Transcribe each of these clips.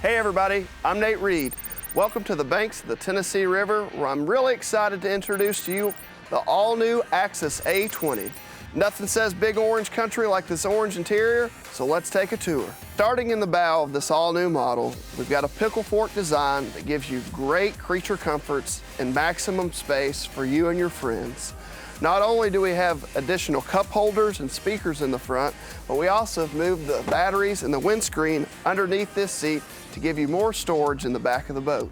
Hey everybody, I'm Nate Reed. Welcome to the banks of the Tennessee River, where I'm really excited to introduce to you the all-new Axis A20. Nothing says big orange country like this orange interior, so let's take a tour. Starting in the bow of this all-new model, we've got a pickle fork design that gives you great creature comforts and maximum space for you and your friends. Not only do we have additional cup holders and speakers in the front, but we also have moved the batteries and the windscreen underneath this seat to give you more storage in the back of the boat.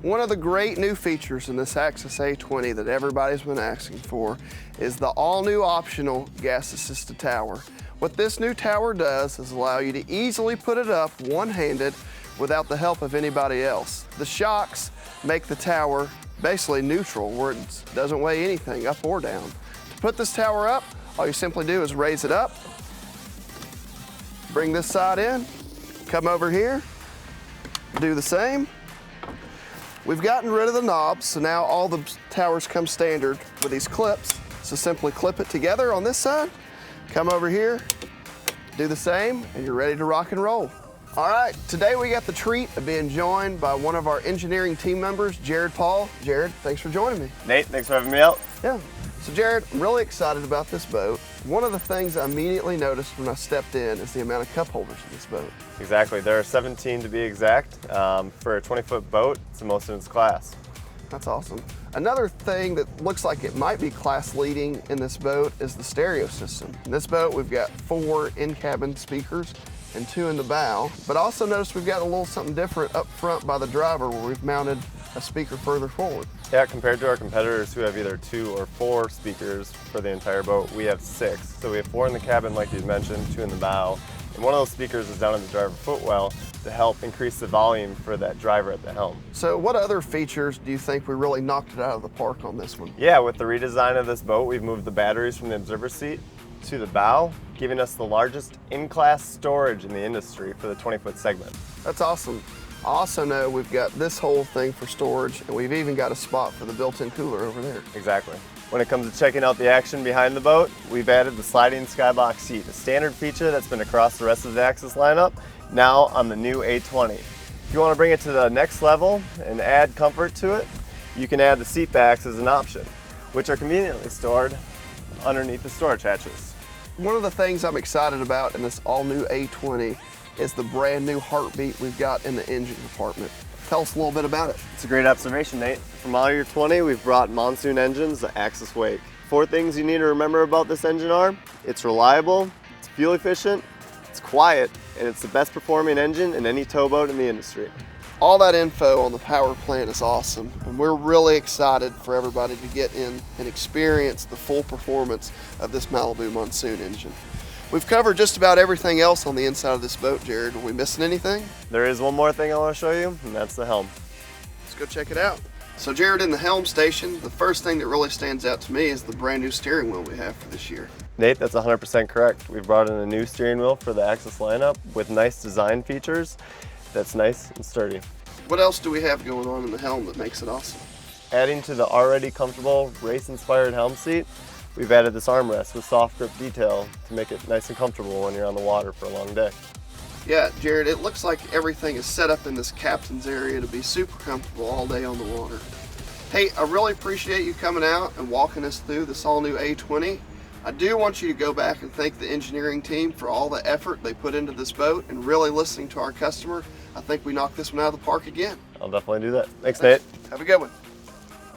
One of the great new features in this Axis A20 that everybody's been asking for is the all-new optional gas-assisted tower. What this new tower does is allow you to easily put it up one-handed without the help of anybody else. The shocks make the tower basically neutral, where it doesn't weigh anything up or down. To put this tower up, all you simply do is raise it up, bring this side in, come over here, do the same. We've gotten rid of the knobs, so now all the towers come standard with these clips. So simply clip it together on this side, come over here, do the same, and you're ready to rock and roll. All right, today we got the treat of being joined by one of our engineering team members, Jared Paul. Jared, thanks for joining me. Nate, thanks for having me out. Yeah. So Jared, I'm really excited about this boat. One of the things I immediately noticed when I stepped in is the amount of cup holders in this boat. Exactly, there are 17 to be exact. For a 20-foot boat, it's the most in its class. That's awesome. Another thing that looks like it might be class leading in this boat is the stereo system. In this boat, we've got 4 in-cabin speakers and 2 in the bow, but also notice we've got a little something different up front by the driver where we've mounted a speaker further forward. Yeah, compared to our competitors who have either 2 or 4 speakers for the entire boat, we have 6. So we have 4 in the cabin, like you mentioned, 2 in the bow, and one of those speakers is down in the driver footwell to help increase the volume for that driver at the helm. So what other features do you think we really knocked it out of the park on this one? Yeah, with the redesign of this boat, we've moved the batteries from the observer seat to the bow, giving us the largest in-class storage in the industry for the 20-foot segment. That's awesome. I also know we've got this whole thing for storage, and we've even got a spot for the built-in cooler over there. Exactly. When it comes to checking out the action behind the boat, we've added the sliding skybox seat, a standard feature that's been across the rest of the Axis lineup, now on the new A20. If you want to bring it to the next level and add comfort to it, you can add the seat backs as an option, which are conveniently stored underneath the storage hatches. One of the things I'm excited about in this all-new A20 is the brand new heartbeat we've got in the engine compartment. Tell us a little bit about it. It's a great observation, Nate. For model year 20, we've brought monsoon engines, the Axis Wake. 4 things you need to remember about this engine are: it's reliable, it's fuel efficient, it's quiet, and it's the best performing engine in any towboat in the industry. All that info on the power plant is awesome, and we're really excited for everybody to get in and experience the full performance of this Malibu Monsoon engine. We've covered just about everything else on the inside of this boat, Jared. Are we missing anything? There is one more thing I want to show you, and that's the helm. Let's go check it out. So Jared, in the helm station, the first thing that really stands out to me is the brand new steering wheel we have for this year. Nate, that's 100% correct. We've brought in a new steering wheel for the Axis lineup with nice design features that's nice and sturdy. What else do we have going on in the helm that makes it awesome? Adding to the already comfortable race-inspired helm seat, we've added this armrest with soft grip detail to make it nice and comfortable when you're on the water for a long day. Yeah, Jared, it looks like everything is set up in this captain's area to be super comfortable all day on the water. Hey, I really appreciate you coming out and walking us through this all-new A20. I do want you to go back and thank the engineering team for all the effort they put into this boat and really listening to our customer. I think we knocked this one out of the park again. I'll definitely do that. Thanks, Nate. Have a good one.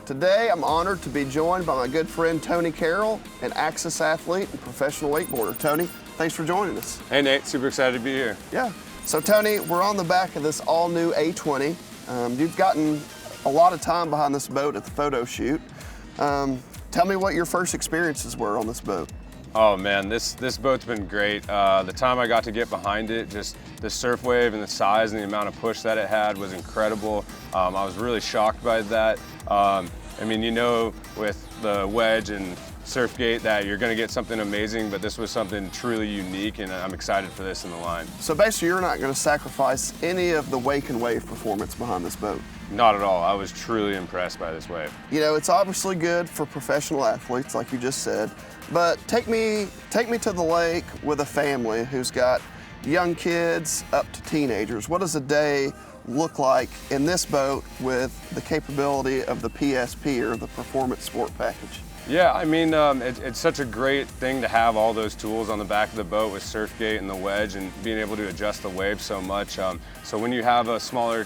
Today, I'm honored to be joined by my good friend Tony Carroll, an Axis athlete and professional wakeboarder. Tony, thanks for joining us. Hey Nate, super excited to be here. Yeah. So Tony, we're on the back of this all-new A20. You've gotten a lot of time behind this boat at the photo shoot. Tell me what your first experiences were on this boat. Oh man, this boat's been great. The time I got to get behind it, just the surf wave and the size and the amount of push that it had was incredible. I was really shocked by that. I mean, you know, with the Wedge and Surfgate that you're going to get something amazing, but this was something truly unique, and I'm excited for this in the line. So basically, you're not going to sacrifice any of the wake and wave performance behind this boat? Not at all. I was truly impressed by this wave. You know, it's obviously good for professional athletes, like you just said, but take me to the lake with a family who's got young kids up to teenagers. What does a day look like in this boat with the capability of the P.S.P, or the Performance Sport Package? Yeah, I mean, it's such a great thing to have all those tools on the back of the boat with surf gate and the wedge and being able to adjust the wave so much. So when you have a smaller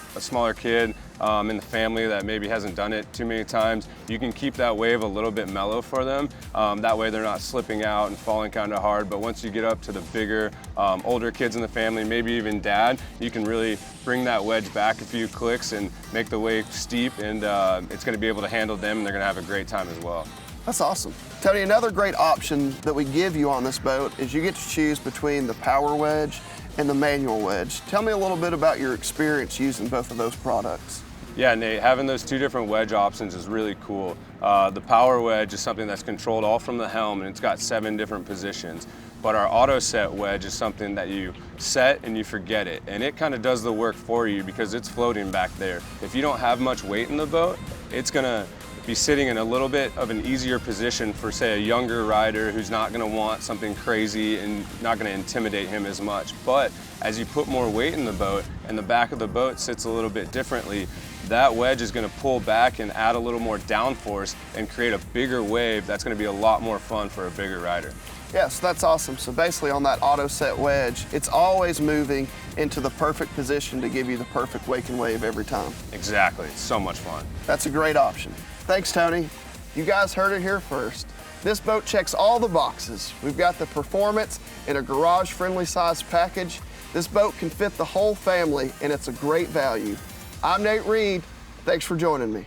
kid in the family that maybe hasn't done it too many times, you can keep that wave a little bit mellow for them. That way they're not slipping out and falling kind of hard. But once you get up to the bigger, older kids in the family, maybe even dad, you can really bring that wedge back a few clicks and make the wave steep, and it's going to be able to handle them, and they're going to have a great time as well. That's awesome. Tony, another great option that we give you on this boat is you get to choose between the power wedge and the manual wedge. Tell me a little bit about your experience using both of those products. Yeah, Nate, having those two different wedge options is really cool. The power wedge is something that's controlled all from the helm, and it's got 7 different positions. But our auto set wedge is something that you set and you forget it. And it kind of does the work for you because it's floating back there. If you don't have much weight in the boat, it's gonna be sitting in a little bit of an easier position for, say, a younger rider who's not going to want something crazy and not going to intimidate him as much. But as you put more weight in the boat and the back of the boat sits a little bit differently, that wedge is going to pull back and add a little more downforce and create a bigger wave that's going to be a lot more fun for a bigger rider. Yes, that's awesome. So basically on that auto set wedge, it's always moving into the perfect position to give you the perfect wake and wave every time. Exactly, it's so much fun. That's a great option. Thanks, Tony. You guys heard it here first. This boat checks all the boxes. We've got the performance in a garage-friendly size package. This boat can fit the whole family, and it's a great value. I'm Nate Reed. Thanks for joining me.